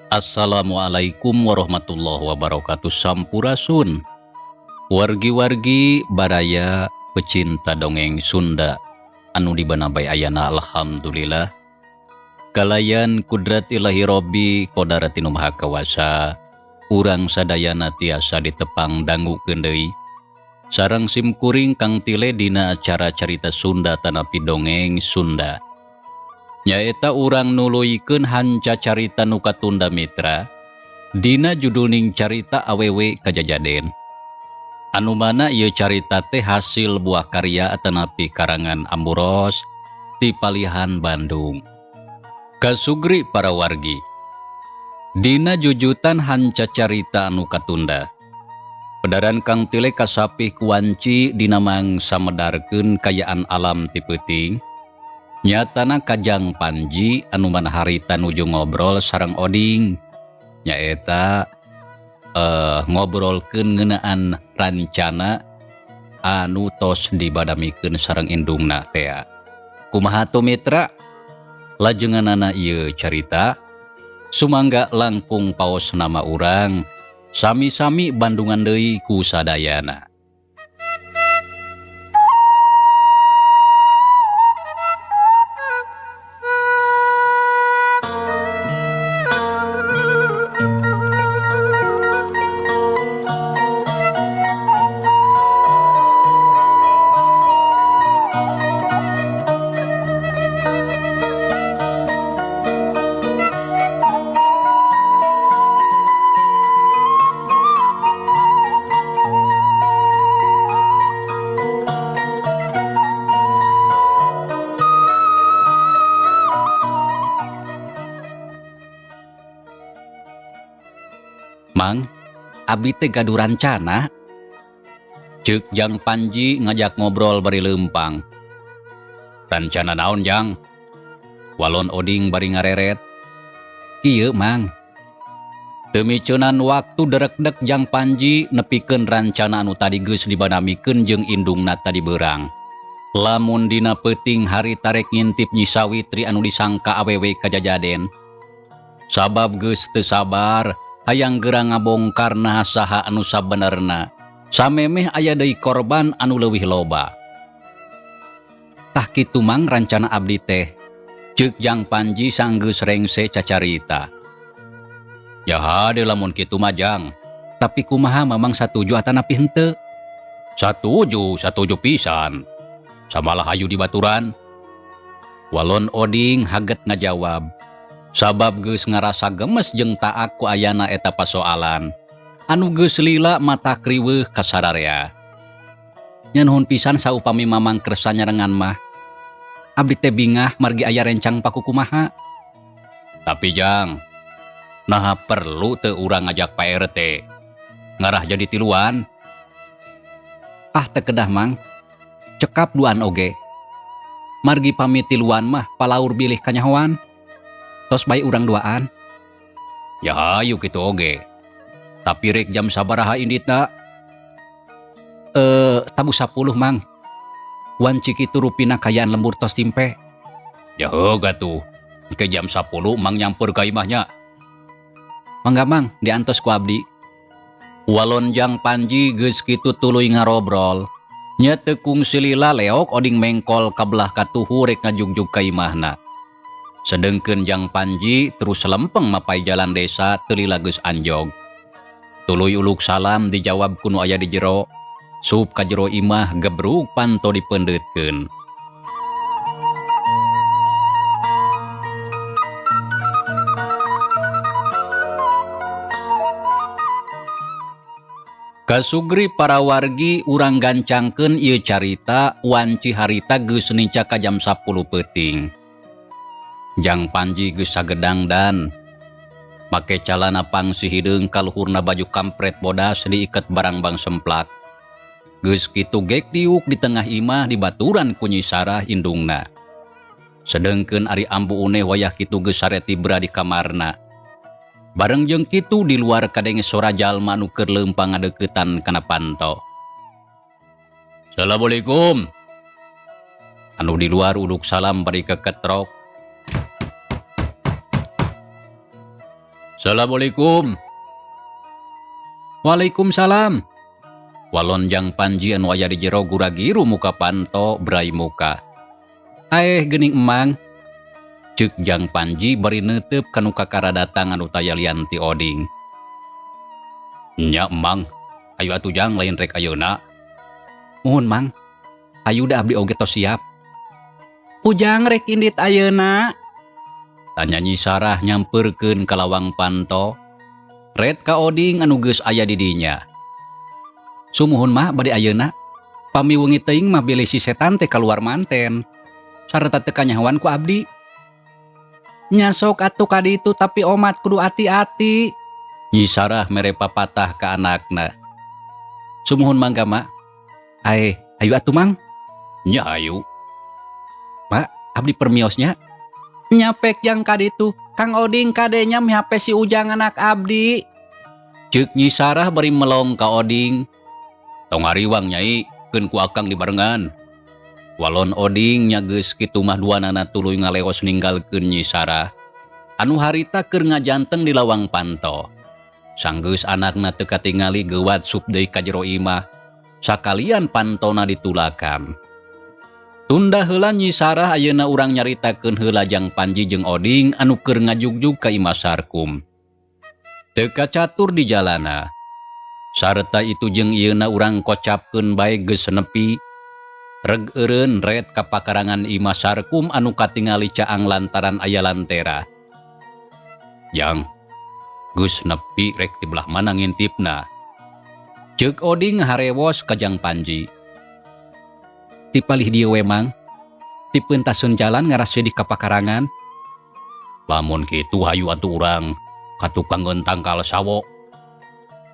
Assalamualaikum warahmatullahi wabarakatuh. Sampurasun. Wargi-wargi baraya pecinta dongeng Sunda anu dibanabay ayana alhamdulillah. Kalayan kudrat ilahi Robbi Qodaratinu Maha Kawasa, urang sadayana tiasa ditepang dangu deui. Sareng simkuring kang tile dina acara carita Sunda tanapi dongeng Sunda. Nyaeta urang nuluyikeun hanca carita nu katunda mitra dina judulning carita awewe kajajaden. Anu mana ieu carita teh hasil buah karya atanapi karangan Amburos ti Palihan Bandung. Kasugri para wargi, dina jujutan hanca carita anu katunda pedaran kang tile kasapih kuanci dina mangsa medarkeun kayaan alam ti peuting. Nyatana Kajang Panji anu mana harita nuju ngobrol sareng Oding nyaeta ngobrolkeun ngeunaan rancana anu tos dibadamikeun sareng indungna tea. Kumaha tu mitra? Lajenganana ieu carita sumangga langkung paos nama urang sami-sami Bandungan deui ku sadayana. Mang, abdi teh gaduh rancana. Ceuk Jang Panji ngajak ngobrol bari leumpang. Rancana naon Jang? Walon Oding bari ngareret. Kieu Mang. Teu miceunan waktu derekdek Jang Panji nepikeun rancana anu tadi geus dibadamikeun jeung indungna tadi beurang. Lamun dina peuting hari tarek ngintip Nyi Sawitri anu disangka awewe kajajaden. Sabab geus teu sabar hayang gerang ngabongkarna saha anu sabenerna, samemeh aya deui korban anu leuwih loba. Tah kitu Mang rancana abdi teh, ceuk Jang Panji sanggeus rengse cacarita. Ya hade lamun kitu mah Jang, tapi kumaha mamang satuju atanapi henteu? Satuju pisan. Samalah hayu dibaturan. Walon Oding haget ngajawab. Sabab geus ngarasa gemes jeung taat ku ayana eta pasoalan anu geus lila mata kriweuh ka sararea. Nya nuhun pisan saupami mamang kersa nyarengan mah. Abdi teh bingah margi aya rencang paku kumaha. Tapi Jang, naha perlu teu urang ngajak Pak RT ngarah jadi tiluan? Ah teu kedah Mang, cekap duaan oge. Margi pamit tiluan mah palaur bilih kanyahoan. Tos bae urang duaan. Ya hayu kitu oge. Tapi rek jam sabaraha inditna? Tabu 10 Mang. Wanci kitu rupina kayaan lembur tos timpe. Ya heuga tuh. Ke jam 10 Mang nyampur ka imahnya. Mangga Mang, diantos ku abdi. Walon Jang Panji geus kitu tuluy ngarobrol. Nya teu kungsi lila leok Oding mengkol ka belah katuhu rek ngajugjug ka imahna. Sedengkeun Jang Panji terus lempeng mapai jalan desa teu lila geus anjog. Tuluy uluk salam dijawab kuno aya di jero. Sup ka jero imah gebrug panto dipeundeutkeun. Kasugri para wargi urang gancangkeun ieu carita wanci harita geus ninca ka jam 10 peuting. Jang Panji geus sagedangdan. Make calana pangsi hideung kaluhurna baju kampret bodas diiket barang bang semplak. Geus kitu gek diuk di tengah imah dibaturan ku Nyi Sarah indungna. Sedengkeun ari ambu uneh wayah kitu geus sare tibra di kamarna. Bareng jeung kitu di luar kadenge sora jalma nu keur leumpang ngadeuketan kana panto. Assalamualaikum. Anu di luar uduk salam bari keketrok. Assalamualaikum. Waalaikumsalam. Walon Jang Panji anu aya di jero gura-giru muka Panto berai muka. Geuning emang. Ceuk Jang Panji bari neuteup kanu kakara datang anu tayalian ti Oding. Nya emang, ayo atuh Jang lain rek ayeuna. Muhun Mang, ayu da abdi oge tos siap. Ujang rek indit ayeuna? Tanya Nyi Sarah nyamperkeun ka lawang Panto. Red ka Oding anu geus aya di dinya. Sumuhun mah bade ayeuna. Pamiweungi teuing mah bilih si setan teh kaluar manten. Sareta teu kanyahoan ku abdi. Nya sok atuh ka ditu tapi omat kudu ati-ati. Nyi Sarah mere papatah ka anakna. Sumuhun mangga mak. Ayo atuh Mang. Nya ayu. Pak, abdi permiosnya. Nyapek yang kaditu, Kang Oding kadenya mihape si Ujang anak abdi. Ceuk Nyi Sarah bari melong ka Oding. Tong hariwang Nyai, keun ku akang dibarengan. Walon Oding nya geus kitu mah duanana tuluy ngaleos ninggalkeun Nyi Sarah. Anu harita keur ngajanteng di lawang Panto. Sanggeus anakna teu katingali geuwat sup deui ka jero imah. Sakalian Pantona ditulakan. Tunda heula Nyi Sarah ayeuna urang nyaritakeun heula Jang Panji jeung Oding anu keur ngajugjug ka Imah Sarkum. Teu kacatur di jalana. Sarta itu jeung ieuna urang kocapkeun bae geus nepi. Reg eureun red ka pakarangan Imah Sarkum anu katingali caang lantaran aya lantera. Jang, geus nepi rek di belah mana ngintipna. Ceuk Oding harewos ka Jang Panji. Ti palih dieu we Mang. Ti peuntaseun jalan ngaraseu di kapakarangan. Lamun kitu hayu atuh urang ka tukang tangkal sawo.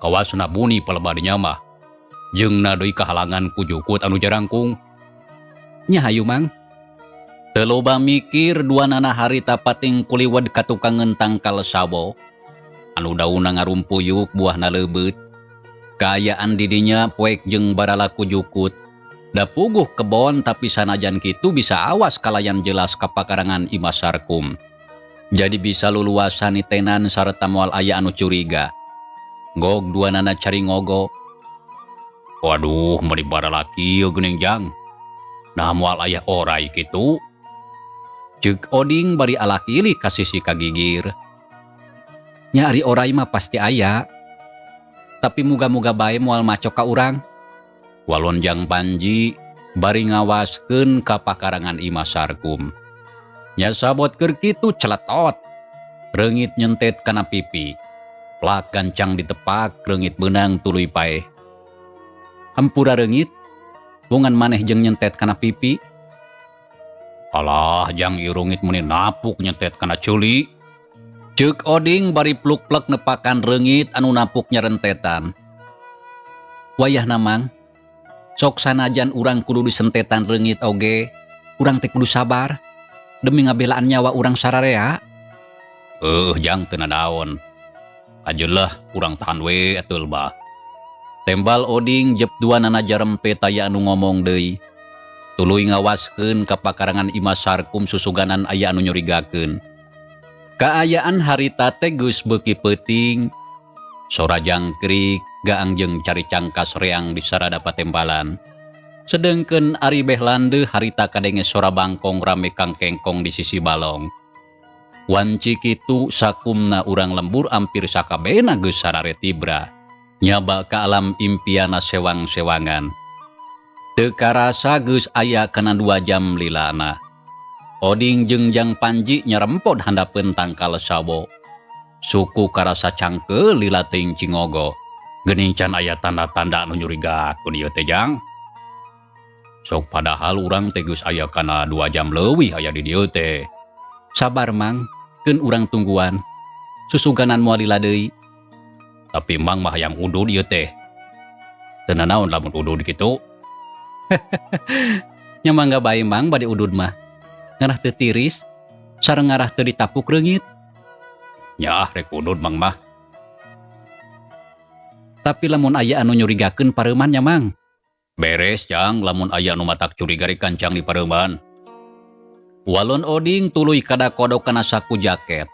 Kawasna buni palebadinya mah. Jeungna deui kahalangan ku jukut anu jarangkung. Nya hayu Mang. Teu loba mikir duanana harita pating kuliwed ka tukang tangkal sawo. Anu daunna ngarumpuyuk buahna leubeut. Kaayaan di dinya poek jeung baralaku jukut. Da puguh kebon tapi sanajan kitu bisa awas kalayan jelas ka pakarangan Imah Sarkum. Jadi bisa luluasan nitenan sarta moal aya anu curiga. Gog duanana cari ngogo. Waduh, meni baralaki ieu geuning Jang. Nah moal aya orai kitu. Ceuk Oding bari alak-ilik ka sisi kagigir. Nya ari orai mah pasti aya. Tapi muga-muga bae moal maco ka urang. Walon Jang Panji bari ngawaskeun ka pakarangan Imah Sarkum. Nya sabot keur kitu celetot. Reungit nyentet kana pipi. Plak gancang ditepak reungit beunang tuluy paeh. Hampura reungit, bungan maneh jeung nyentet kana pipi. Alah, Jang ieu reungit meni napuk nyentet kana ceuli. Ceuk Oding bari pluk-plek nepakan reungit anu napuk nyerentetan. Wayahna Mang. Sok sanajan urang kudu disentetan reungit oge, urang teh kudu sabar demi ngabelaan nyawa urang sararea. Jang teu nadaon. Ajeuleuh urang tahan we atuh bah. Tembal Oding jep duanana jarempe taya anu ngomong deui. Tuluy ngawaskeun ka pakarangan Imah Sarkum susuganan aya anu nyurigakeun. Kaayaan harita teh geus beuki peuting. Sora jangkrik gaang jeung cari cangkas reang di sarada patembalan. Sedengkeun ari beh landeu harita kadenge sora bangkong rame kang kengkong di sisi balong. Wanci kitu sakumna urang lembur ampir sakabehna geus sarare tibra. Nyaba ka alam impiana sewang-sewangan. Teu karasa geus aya kana 2 jam lilana. Oding jeung Jang Panji nyerempod handapeun tangkal sawo. Suku karasa cangkeul lila teuing cingogo. Geuning can aya tanda-tanda anu nyurigakeun ieu teh Jang. Sok padahal urang teh geus aya kana 2 jam leuwih aya di dieu teh. Sabar Mang, keun urang tungguan. Susuganan moal lila deui. Tapi Mang mah hayang udud ieu teh. Teu nanaon lamun udud kitu. Nya mangga bae Mang bade udud mah. Ngarah teu tiris, sareng ngarah teu ditapuk reungit. Nya rek udud Mang mah. Tapi lamun aya anu nyurigakeun pareuman nya Mang. Beres Jang lamun aya anu matak curiga ri kancang di pareuman. Walon Oding tuluy kada kodok kana saku jaket.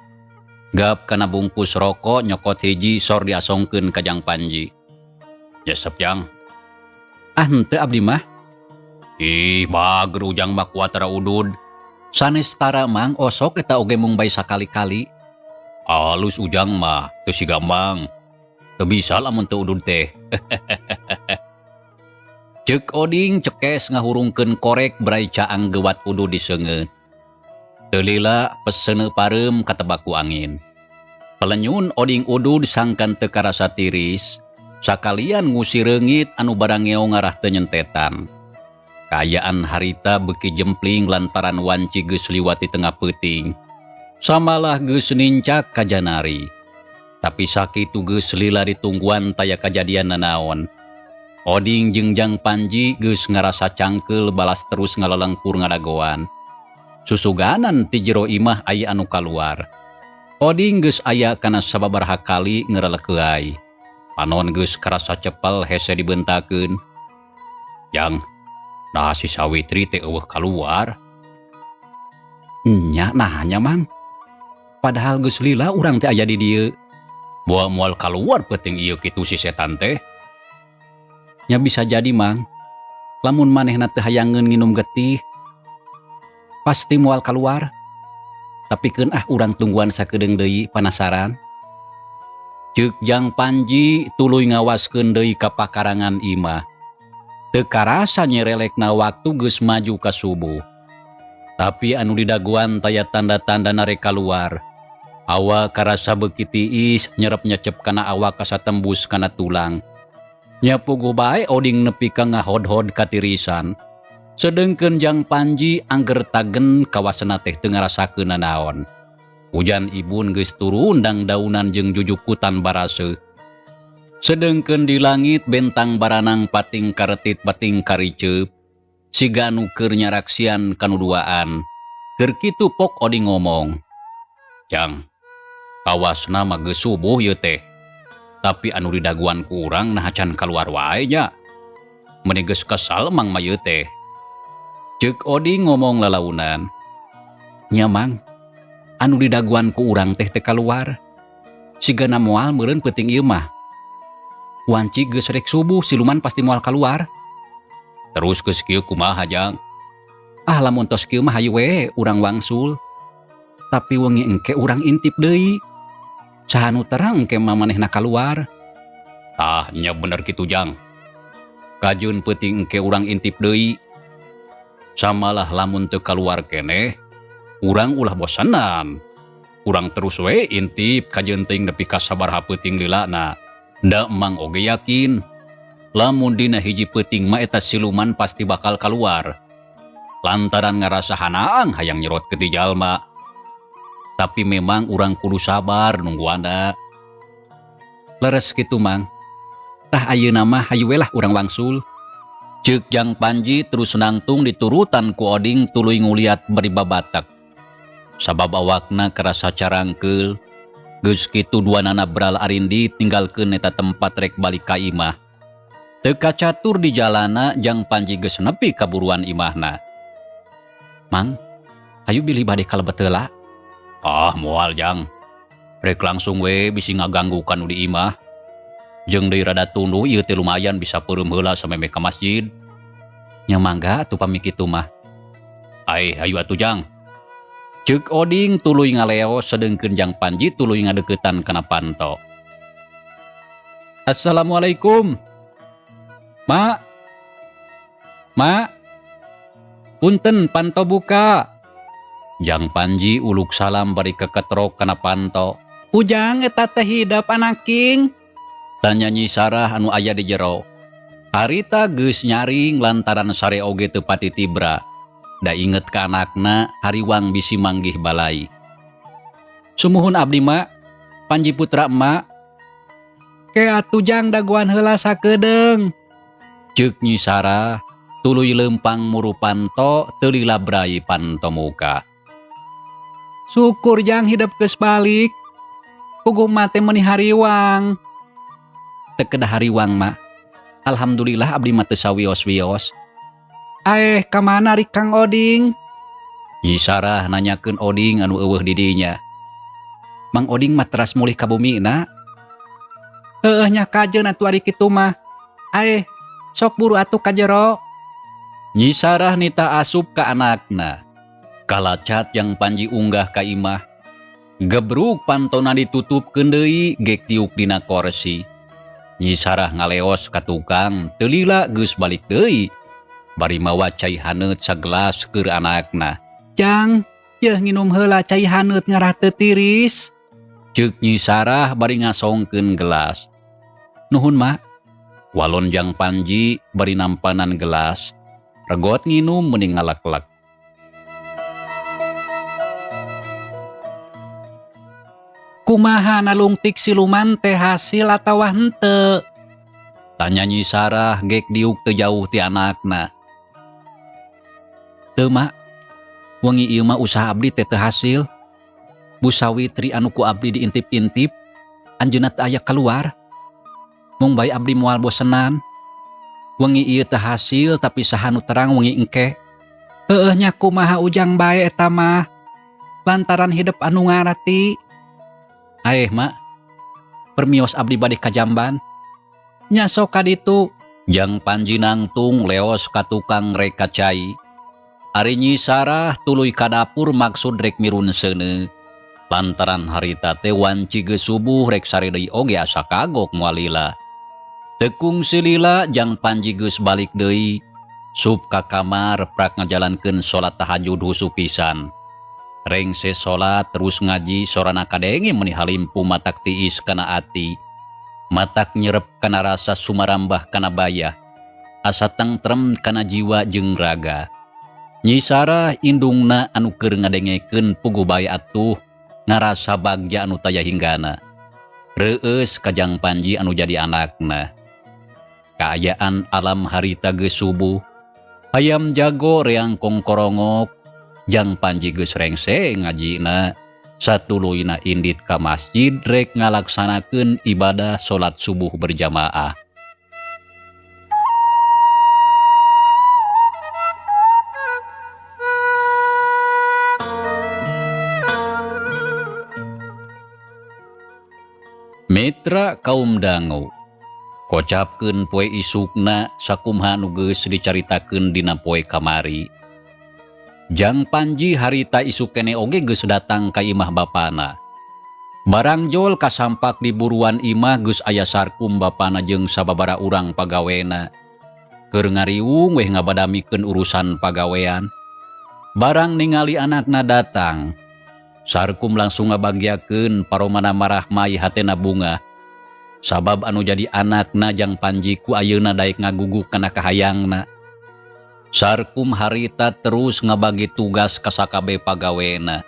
Gap kana bungkus rokok nyokot hiji sor diasongkeun ka Jang Panji. Nyesep Jang. Ah henteu abdi mah. Ih bager ujang mah kuatara udud. Sanes tara mang osok eta oge mung bae sakali-kali. Alus ujang mah teu si gampang. Teu bisa lamun teu udud teh. Ceuk Oding cekes ngahurungkeun korek berai caang gewat udud diseungeut. Teu lila pesene pareum katebak ku angin. Pelenyun Oding udud sangkan teu karasa tiris, sakalian ngusi reungit anu barang ngeong ngarah teu nyentetan. Kaayaan harita beuki jempling lantaran wanci geus liwat di tengah peuting. Samalah geus nincak ka janari. Tapi sakitu geus lila ditungguan taya kajadian nanaon. Oding jeung Jang Panji geus ngarasa cangkeul balas terus ngalelengkur ngadagoan. Susuganan ti jero imah aya anu kaluar. Oding geus aya kana sababaraha kali ngerelekeuai. Panon geus karasa cepel hese dibentakeun. Jang, nah si Sawitri teh eueuh kaluar. Nya nahnya mang. Padahal geus lila urang teh aya di dieu. Boa moal kaluar peuting ieu kitu si setan teh. Nya bisa jadi mang. Lamun manehna teu hayangeun nginum getih, pasti moal kaluar. Tapikeun urang tungguan sakedeung deui panasaran. Ceuk Jang Panji tuluy ngawaskeun deui ka pakarangan imah. Teu karasa nyerelekna waktu geus maju ka subuh. Tapi anu didaguan taya tanda-tanda narek kaluar. Awak karasa beuki tiis nyerep nyecep kana awak kasa tembus kana tulang. Nya puguh bae Oding nepi ka ngahod-hod katirisan. Sedengkeun Jang Panji angger tagen kawasana teh teu ngarasakeun nanaon. Hujan ibun geus turun dang daunan jeung jujukutan baraseu. Sedengkeun di langit bentang baranang pating karetit pating kariceup. Siga anu keur nyaraksian kanuduaan. Keur kitu pok Oding ngomong. Jang, kawasna mah geus subuh ieu teh. Tapi anu didaguan ku urang nah can kaluar wae nya. Meuni geus kesal mang mah ieu teh. Ceuk Oding ngomong lalaunan. Nya mang, anu didaguan ku urang teh teu kaluar. Sigana moal meureun peuting ieu mah. Wanci geus rek subuh siluman pasti moal kaluar. Terus geus kieu kumaha Jang? Lamun tos kieu mah hayu we urang wangsul. Tapi wengi engke urang intip deui. Saha nu terang engke manehna kaluar. Nya bener kitu Jang. Kajun peuting engke urang intip deui. Samalah lamun teu kaluar keneh, urang ulah bosanan. Urang terus we intip kajun teuing nepi ka sabaraha peuting lilana. Da emang oge yakin. Lamun dina hiji peuting mah eta siluman pasti bakal kaluar. Lantaran ngarasa hanaang hayang nyerot ke ti jalma. Tapi memang urang kudu sabar nungguana. Leres kitu mang. Tah ayeuna mah hayu we lah urang wangsul. Ceuk Jang Panji terus nangtung diturutan ku Oding tuluy nguliat bari babatak. Sabab awakna karasa carangkeul. Geus kitu duanana beral arindi tinggalkeun eta tempat rek balik ka imah. Teu kacatur di jalana Jang Panji geus nepi ka buruan imahna. Mang, hayu bilih bade kalebet heula. Moal Jang. Rek langsung we bisi ngaganggu kanu di imah. Jeung deui rada tunduh ieu teh lumayan bisa peureum heula samemeh ka masjid. Nya mangga atuh pami kitu mah. Hayu atuh Jang. Ceuk Oding tuluy ngaleos sedengkeun Jang Panji tuluy ngadeuketan kana panto. Assalamualaikum. Mak. Punten panto buka. Jang Panji uluk salam bari keketrok kana panto. Ujang eta teh hidap anaking. Tanya Nyi Sarah anu aya di jero. Harita geus nyaring lantaran sare oge teu pati tibra. Da inget ka anakna hariwang bisi manggih balai. Sumuhun abdi mak, Panji putra emak. Ke atuh Jang daguan heula sakedeung. Ceuk Nyi Sarah tuluy leumpang muru panto teu lila brai panto muka. Syukur Jang hidup geus balik. Puguh mah teh meuni hariwang. Teu kedah hariwang mak. Alhamdulillah abdi mah teu sawios-wios. Ka mana ri Kang Oding? Nyi Sarah nanyakeun Oding anu eueuh di dinya. Mang Oding matras mulih ka bumi na. Nya kajeun atuh ari kitu mah. Ae, sok buru atuh ka jero. Nyi Sarah nita asup ka anakna. Kalacat yang Panji unggah ka imah. Gebruk pantona ditutupkeun deui gek tiuk dina korsi. Nyi Sarah ngaleos ka tukang, teu lila geus balik deui. Bari mawa cai haneut sagelas keur anakna. Jang, yeuh nginum heula cai haneut ngarah teu tiris. Ceuk Nyi Sarah bari ngasongkeun gelas. Nuhun, Mak. Walon Jang Panji bari nampanan gelas. Regot nginum mending ngalak-lak. Kumaha nalungtik siluman teh hasil atawa henteu? Tanya Nyi Sarah gek diuk teu jauh ti anakna. Teu, Mak. Wengi ieu mah usaha abdi teh teu hasil. Bu Sawitri anu ku abdi diintip-intip, anjeunna teu aya keluar. Mung bae abdi moal bosenan. Wengi ieu teu hasil tapi saha nu terang wengi engke. Heueuh nya kumaha ujang bae eta mah. Lantaran hidup anu ngarati. Aeh, Mak. Permios abdi bade ka Jamban. Nya sok ka ditu. Jang Panji nangtung leos ka tukang rek cai. Ari Nyi Sarah tuluy ka dapur maksud rek mirun seuneu. Lantaran harita teh wanci geus subuh rek sare deui oge asa kagok moal lila. Tekung silila Jang Panji geus balik deui. Sup ka kamar prak ngajalankeun salat tahajud husu pisan. Rengse salat terus ngaji sorana kadenge meuni halimpu matak tiis kana ati. Matak nyerep kana rasa sumarambah kana bayah. Asa tentrem kana jiwa jeung raga. Nyi Sarah indungna anu keur ngadengekeun puguh bae atuh ngarasa bagja anu taya hinggana. Reueus ka Jang Panji anu jadi anakna. Kaayaan alam harita geus subuh. Hayam jago reang kongkorongok. Jang Panji geus rengse ngajina. Satuluyna indit ka masjid rek ngalaksanakeun ibadah salat subuh berjamaah. Mitra kaum dangu. Kocapkeun poe isukna sakumaha nu geus dicaritakeun dina poe kamari. Jang Panji harita isuk kene oge geus datang ka imah bapana. Barang jol kasampak di buruan imah geus aya sarkum bapana jeung sababara urang pagawena. Keur ngariung weh ngabadamikeun urusan pagawean. Barang ningali anakna datang. Sarkum langsung ngabagiakeun paromana marah mai hatena bunga. Sabab anu jadi anakna Jang Panji ku ayeuna daek ngaguguk kana kahayangna. Sarkum harita terus ngabagi tugas ka sakabe pagawena.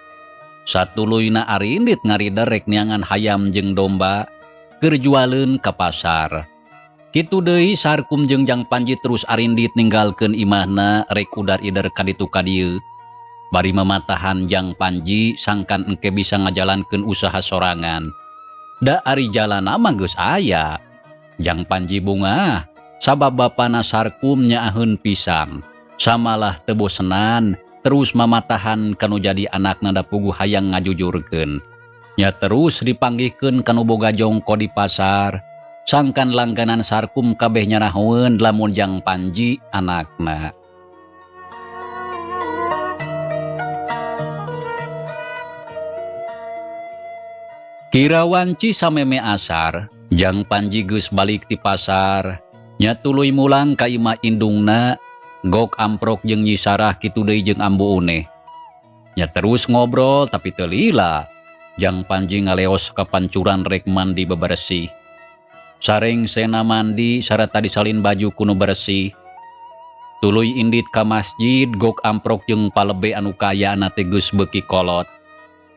Satuluyna arindit ngarida rek niangan hayam jeung domba keur jualeun ka pasar. Kitu deui Sarkum jeung Jang Panji terus arindit ninggalkeun imahna rek udar-idar ka ditu ka dieu. Bari mamatahan Jang Panji sangkan engke bisa ngajalankeun usaha sorangan. Da ari jalana mah geus aya. Jang Panji bunga, sabab bapana Sarkum nyaaheun pisan. Samalah teu bosenan, terus mamatahan kanu jadi anakna da puguh hayang ngajujurkeun. Nya terus dipanggihkeun kanu boga jongko di pasar. Sangkan langganan Sarkum kabeh nyarahoeun lamun Jang Panji anakna. Kira wanci sameme asar, Jang Panji geus balik ti pasar. Nya tuluy mulang ka imah indungna, gok amprok jeung Nyi Sarah kitu deui jeung ambu uneh. Nya terus ngobrol tapi teu lila. Jang Panji ngaleos ka pancuran rek mandi bebersih. Sareng sena mandi sarata disalin baju kuno bersih. Tuluy indit ka masjid gok amprok jeung palebe anu kayana teh geus beuki kolot.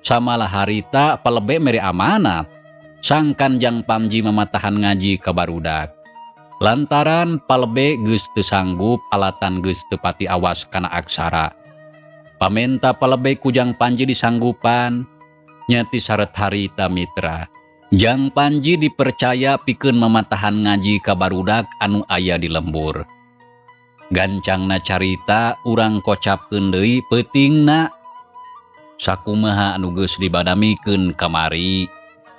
Samalah harita palebe mere amanat. Sangkan Jang Panji mamatahan ngaji ka barudak. Lantaran palebe geus teu sanggup alatan geus teu pati awas kana aksara. Pamenta palebe ku Jang Panji disanggupan nyati saret harita mitra. Jang Panji dipercaya pikeun mamatahan ngaji ka barudak anu aya di lembur. Gancangna carita urang kocapkeun deui peutingna. Sakumaha anu geus dibadamikeun kamari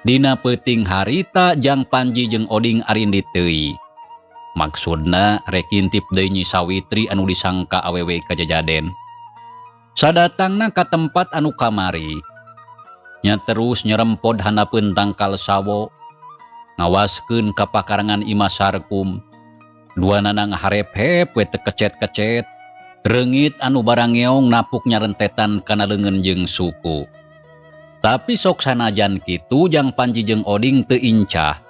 dina peuting harita Jang Panji jeung Oding arindit teuing. Maksudna rek intip deui Nyi Sawitri anu disangka awewe kajajaden. Sadatangna ka tempat anu kamari, nya terus nyerempod handapeun tangkal sawo, ngawaskeun ka pakarangan Imah Sarkum. Duanana ngaharep-hep we teu kecet-kecet, reungit anu barangeong napuk nyarentetan kana leungeun jeung suku. Tapi sok sanajan kitu Jang Panji jeung Oding teu incah.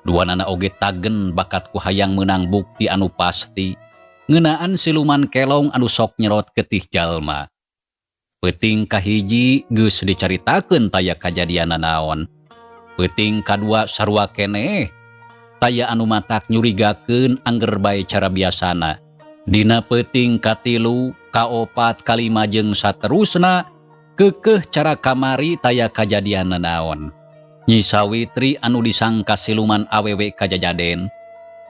Duanana oge tagen bakat ku hayang meunang bukti anu pasti ngeunaan siluman kelong anu sok nyerot getih jalma. Peuting kahiji geus dicaritakeun taya kajadianna naon. Peuting kadua sarua keneh taya anu matak nyurigakeun angger bae cara biasana. Dina peuting katilu, kaopat, kalima jeung saterusna keukeuh cara kamari taya kajadianna naon. Nyi Sawitri anu disangka siluman awewe kajajaden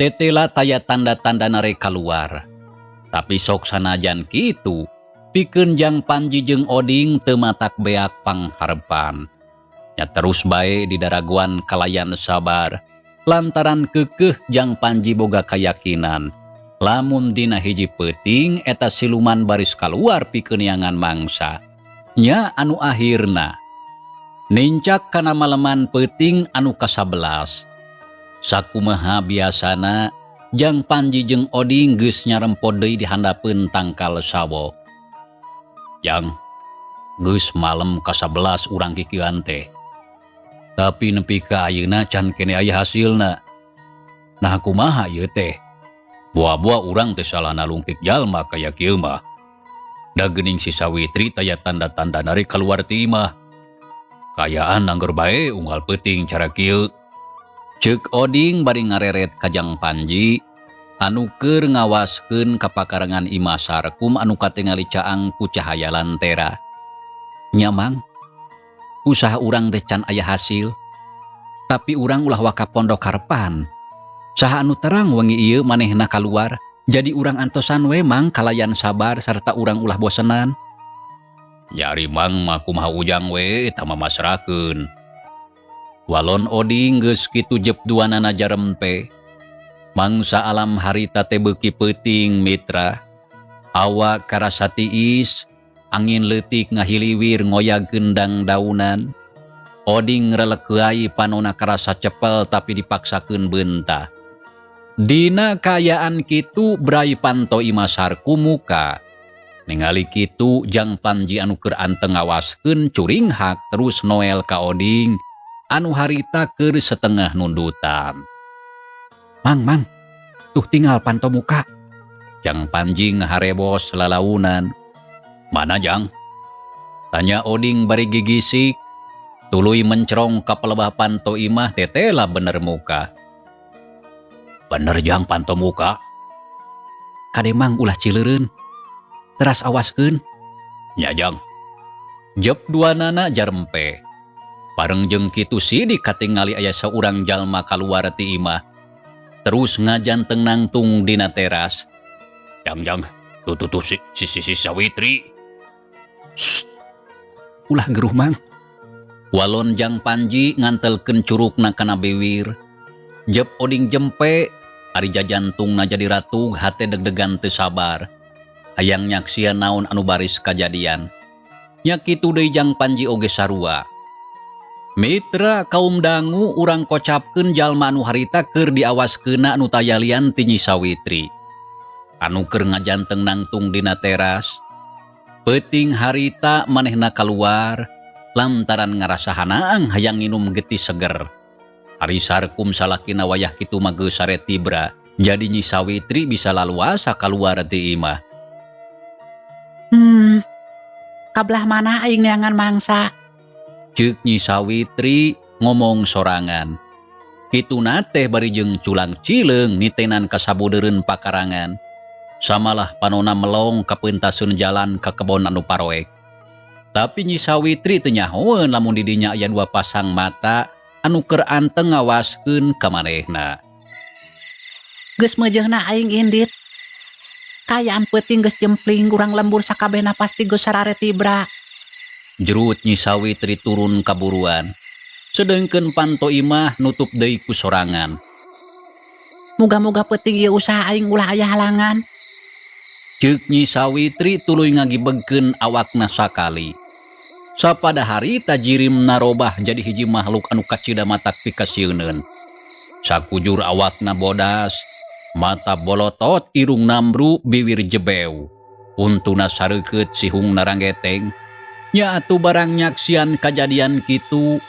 tetela taya tanda-tandana rek kaluar. Tapi sok sanajan kitu pikeun Jang Panji jeung Oding teu matak beak pangharepan. Nya terus bae didaraguan kalayan sabar lantaran keukeuh Jang Panji boga kayakinan lamun dina hiji peuting eta siluman baris kaluar pikeun neangan mangsa. Nya anu akhirna nincak kana maleman peuting anu ka-11. Sakumaha biasana Jang Panji jeung Oding geus nyarempod deui di handapeun tangkal sawo. Jang, geus malem ka-11 urang kikieuan teh. Tapi nepi ka ayeuna can kene aya hasilna. Nah kumaha ieu teh? Boa-boa urang teh salah nalungtik jalma kaya kieu mah. Da geuning si Sawitri taya tanda-tandana rek kaluar ti imah. Kayaan angger bae unggal peuting cara kieu. Ceuk Oding bari ngareret ka Jang Panji anu keur ngawaskeun ka pakarangan Imah Sarkum anu katingali caang ku cahaya lantera. Nya Mang, usaha urang teh can aya hasil. Tapi urang ulah waka pondok harepan. Saha anu terang wengi ieu manehna kaluar, jadi urang antosan we Mang kalayan sabar sarta urang ulah bosenan. Nyari Mang mah kumaha ujang we eta mah masrakeun. Walon Oding geus kitu jep duanana jarempe. Mangsa alam harita teh beuki peuting mitra. Awak karasa tiis, angin leutik ngahiliwir ngoyag gendang daunan. Oding relekuai panona karasa cepel tapi dipaksakeun beunta. Dina kayaan kitu brai panto Imah Sarkum muka. Ningali kitu Jang Panji anu keur anteng ngawaskeun curing hak terus noel ka Oding anu harita keur setengah nundutan. Mang, tuh tinggal panto muka. Jang Panji ngaharebos lalaunan. Mana Jang? Tanya Oding bari gigisik. Tuluy mencrong ka pelebah panto imah tetela bener muka. Bener Jang panto muka. Kade Mang ulah cileureun. Teras awaskeun. Nya Jang. Jep duanana jarempe. Pareng jeung kitu sidik katingali aya saurang jalma kaluar ti imah. Terus ngajanteng nangtung dina teras. Jang, tuh si Sawitri. Shh. Ulah geruh Mang. Walon Jang Panji ngantelkeun curugna kana bewir. Jep Oding jempe, ari jajantungna jadi ratug hate deg-degan teu sabar. Hayang nyaksian naon anu baris kajadian. Nya kitu deui Jang Panji oge sarua. Mitra kaum dangu urang kocapkeun jalma anu harita keur diawaskeunna anu tayalian ti Nyi Sawitri. Anu keur ngajanteng nangtung dina teras. Peuting harita manehna kaluar lantaran ngarasa hanaang hayang nginum getih seger. Ari Sarkum salakina wayah kitu mah geus sare tibra, jadi Nyi Sawitri bisa laluasa kaluar ti imah. Kabelah mana aing neangan mangsa? Ceuk Nyi Sawitri ngomong sorangan. Kituna teh bari jeung culang cileung nitenan ka sabudeureun pakarangan. Samalah panona melong ka peuntaseun jalan ka kebon anu paroek. Tapi Nyi Sawitri teu nyahoeun lamun di dinya aya dua pasang mata anu keur anteng ngawaskeun ka manehna. Geus meujeuhna aing indit. Kayaan peuting geus jempling urang lembur sakabehna pasti geus sarare tibra. Jerut Nyi Sawitri turun kaburuan. Sedengkeun Panto imah nutup deui ku sorangan. Muga-muga penting ieu usaha aing ulah aya halangan. Ceuk Nyi Sawitri tuluy ngagibegkeun awakna sakali. Sapada hari tajirim narobah jadi hiji makhluk anu kacida matak pikasieun. Sakujur awakna bodas, mata bolotot, irung nambru, bibir jebeu. Untuna sareukeut sihung naranggeteng. Nya atuh barang nyaksian kajadian kitu,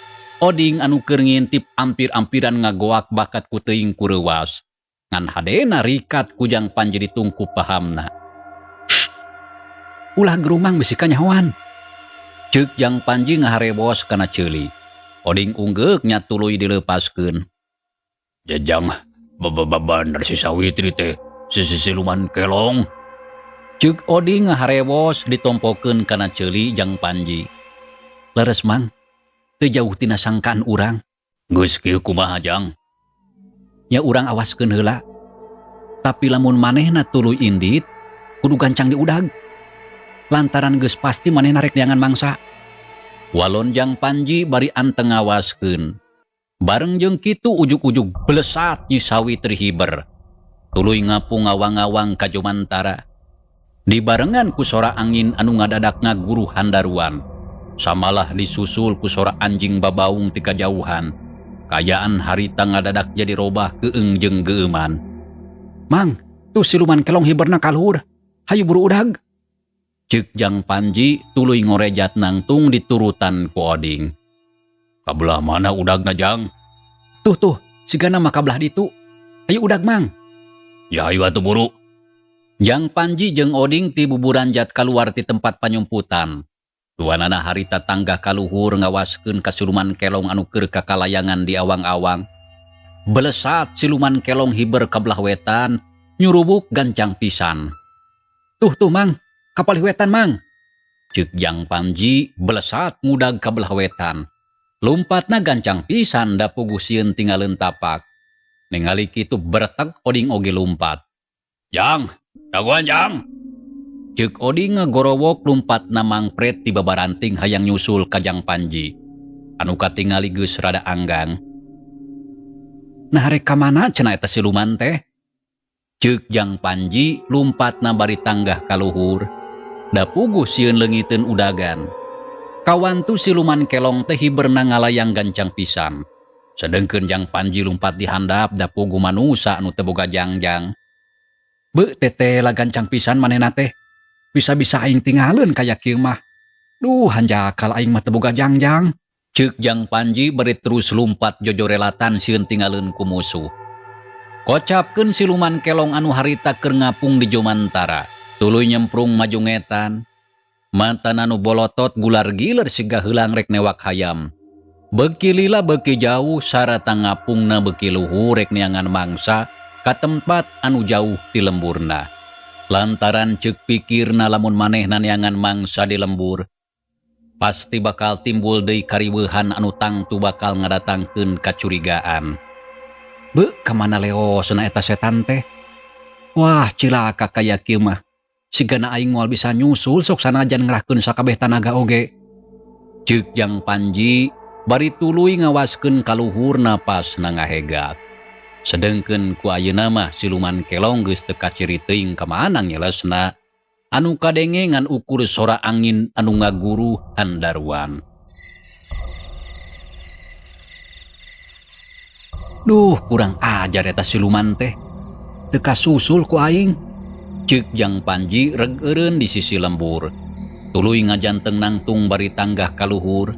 Oding anu keur ngintip ampir-ampiran ngagoak bakat ku teuing kureuwas. Ngan hadena rikat kujang Panji ditungku pahamna. Ulah gerumang bisi kanyahoan. Ceuk Jang Panji ngaharebos kana ceuli. Oding unggeuk nya tuluy dileupaskeun. Jajang, bener si Sawitri teh, siluman kelong. Ceuk Oding ngaharebos ditompokeun kana ceuli Jang Panji. Leres mang, teu jauh tina sangkaan urang. Geus kieu kumaha Jang? Ya urang awaskeun heula. Tapi lamun manehna tuluy indit, kudu gancang diudag. Lantaran geus pasti manehna rek neangan mangsa. Walon Jang Panji bari anteng ngawaskeun. Bareng jeung kitu ujug-ujug blesat Nyi Sawitri hiber. Tuluy ngapung ngawang-ngawang ka Jomantara. Dibarengan ku sora angin anu ngadadak ngaguru handaruan. Samalah disusul ku sora anjing babaung ti kajauhan. Kayaan harita ngadadak jadi robah keung jeung geuman. Mang, tuh siluman kelong hiberna kaluhur. Hayu buru udag. Ceuk Jang Panji tuluy ngorejat nangtung diturutan ku Oding. Kabelah mana udagna Jang? Tuh, sigana mah kabelah ditu. Hayu udag mang. Ya hayu atuh buru. Jang Panji jeung Oding ti buburanjat kaluar ti tempat panyumputan. Duanana harita tanggah kaluhur ngawaskeun ka siluman kelong anu keur kakalayangan di awang-awang. Belesat siluman kelong hiber ka belah wetan, nyurubuk gancang pisan. Tuh mang, kapal wetan mang. Ceuk Jang Panji belesat ngudag ka belah wetan. Lompatna gancang pisan da puguh sieun tinggalin tapak. Ningali kitu bertek Oding oge lumpat. Jang, daguan Jang. Ceuk Oding ngagorowok lumpatna mangpret ti babaranting hayang nyusul ka Jang Panji. Anu katingali geus rada anggang. Nah rek ka mana cenah eta siluman teh? Ceuk Jang Panji lumpatna bari tanggah kaluhur. Da puguh sieun leungiteun udagan. Kawan tu siluman kelong teh hiberna ngalayang gancang pisan. Sedengkeun Jang Panji lumpat di handap da puguh manusa anu teu boga jangjang. Beu teteh lah gancang pisan manehna teh. Bisa-bisa aing tinggalin kayak kieu mah. Duh hanjakal aing mah teu boga jangjang. Ceuk Jang Panji bari terus lumpat jojorelatan sieun tinggalin ku musuh. Kocapkeun siluman kelong anu harita keur ngapung di Jomantara. Tuluy nyemprung maju ngetan. Mata anu bolotot gular giler siga heulang rek newak hayam. Beuki lila beuki jauh sarata ngapungna beuki luhur rek neangan mangsa ka tempat anu jauh ti lemburna. Lantaran ceuk pikirna lamun manehna neangan mangsa di lembur, pasti bakal timbul deui kariweuhan anu tangtu bakal ngadatangkeun kacurigaan. Beu kamana leosna eta setan teh? Wah cilaka kaya kieu mah. Sigana aing moal bisa nyusul sok sanajan ngerahkeun sakabeh tanaga oge. Ceuk Jang Panji bari tuluy ngawaskeun kaluhurna pasna ngahegak. Sedengkeun ku ayeuna mah siluman kelong geus teu kaciri teuing ka mana nyelesna. Anu kadenge ngan ukur sora angin anu ngaguru handaruan. Duh kurang ajar eta siluman teh. Teu kasusul ku aing. Ceuk Jang Panji reg eureun di sisi lembur. Tuluy ngajanteng nangtung bari tanggah kaluhur.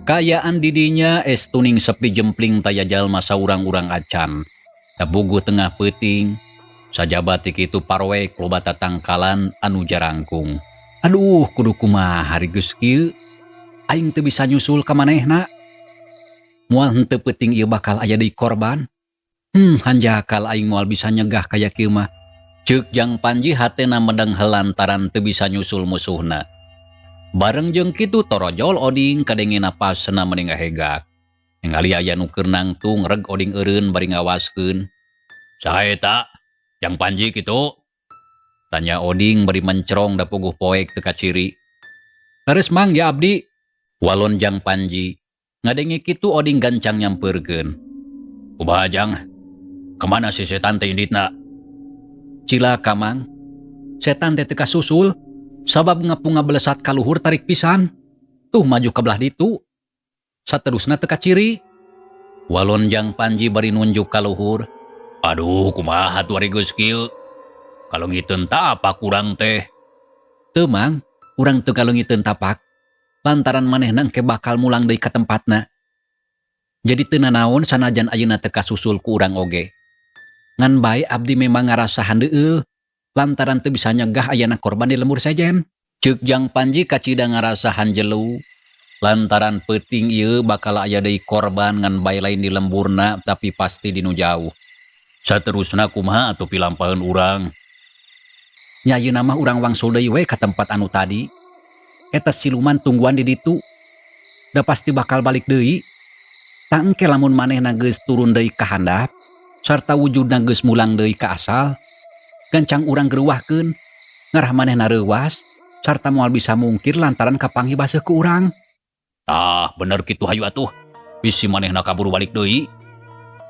Kayaan didinya es tuning sepi jempling taya jalma saurang-urang acan. Tabugu tengah peuting. Sajabat ti kitu parwek loba tatangkalan anu jarangkung. Aduh kudu kumaha hari geus kieu. Aing teu bisa nyusul ka manehna. Moal henteu peuting ieu bakal aya deui korban. Hanjakal aing moal bisa nyegah kaya kieu mah. Ceuk Jang Panji hatena medeng helantaran teu bisa nyusul musuhna. Bareng jeung kitu torojol Oding kadengena pasna mening ngahegak. Ningali aya nu keur nangtung reg Oding eureun bari ngawaskeun. Saha eta? Jang Panji kitu? Tanya Oding bari mencerong da puguh poek teu kaciri. Leres mang ya abdi, Walonjang Panji ngadenge kitu oding gancang nyamperkeun. Kubahajang, kemana si setan teh inditna? Cilaka Mang, setan teh teu kasusul, sabab ngapunga belesat ka luhur tarik pisan. Tuh maju ke belah ditu. Saterusna teu kaciri. Walonjang Panji bari nunjuk ka luhur. Aduh, kumaha tuh ari geus kieu? Kalau gitu entah apa kurang teh. Teu Mang, urang teu kaleungiteun tapak. Lantaran manehna engke bakal mulang deui ka tempatna. Jadi teu nanaon sanajan ayeuna teu kasusul ku urang oge. Ngan bae abdi memang ngarasa handeueul lantaran teu bisa nyegah ayana korban di lembur sejen. Ceuk Jang Panji kacida ngarasahan jelu lantaran peuting ieu bakal aya deui korban ngan bae lain di lemburna tapi pasti dinu jauh. Saterusna kumaha atuh pilampaheun urang? Nya ayeuna mah urang wangsul deui we ka tempat anu tadi. Eta siluman tungguan di ditu. Da pasti bakal balik deui. Tak engke lamun manehna geus turun deui ka handap sarta wujudna geus mulang deui ka asal. Gancang urang geuruwahkeun ngarah manehna reuwas sarta moal bisa mungkir lantaran kapanggih baseuh ku urang. Tah bener kitu hayu atuh. Bisi manehna kaburu balik deui.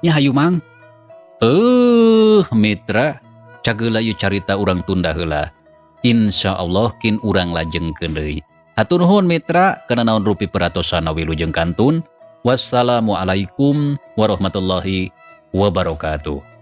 Nya hayu Mang. Mitra, cageula ieu carita urang tunda heula. Insyaallah kin urang lajengkeun deui. Hatur nuhun mitra, kana naon rupi peratosan wilujeng kantun. Wassalamualaikum warahmatullahi wabarakatuh.